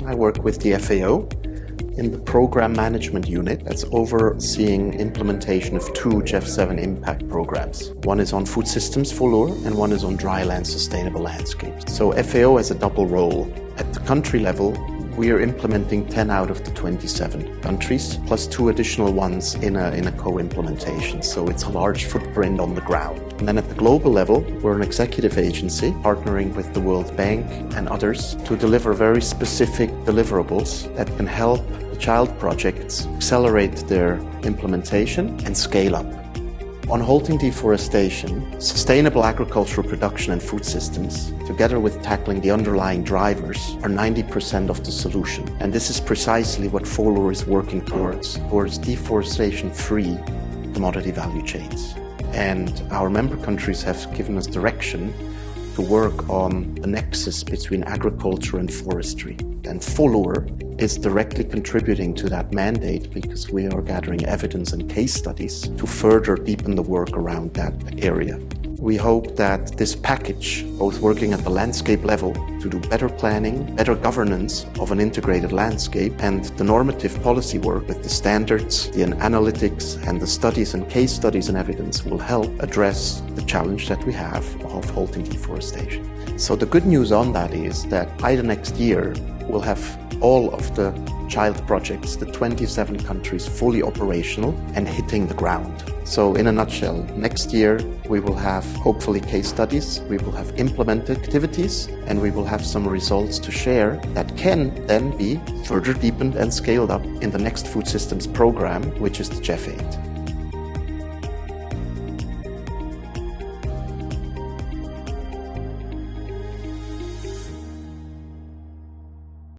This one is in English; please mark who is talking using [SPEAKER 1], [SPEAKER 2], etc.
[SPEAKER 1] I work with the FAO in the Program Management Unit that's overseeing implementation of two GEF7 impact programs. One is on food systems FOLUR and one is on dry land sustainable landscapes. So FAO has a double role. At the country level, we are implementing 10 out of the 27 countries, plus 2 additional ones in a co-implementation. So it's a large footprint on the ground. And then at the global level, we're an executive agency partnering with the World Bank and others to deliver very specific deliverables that can help the child projects accelerate their implementation and scale up. On halting deforestation, sustainable agricultural production and food systems, together with tackling the underlying drivers, are 90% of the solution. And this is precisely what FOLUR is working towards deforestation-free commodity value chains. And our member countries have given us direction to work on the nexus between agriculture and forestry. And FOLUR is directly contributing to that mandate because we are gathering evidence and case studies to further deepen the work around that area. We hope that this package, both working at the landscape level to do better planning, better governance of an integrated landscape, and the normative policy work with the standards, the analytics, and the studies and case studies and evidence will help address the challenge that we have of halting deforestation. So the good news on that is that by the next year, we'll have all of the child projects, the 27 countries, fully operational and hitting the ground. So in a nutshell, next year we will have hopefully case studies, we will have implemented activities, and we will have some results to share that can then be further deepened and scaled up in the next food systems program, which is the GEF8.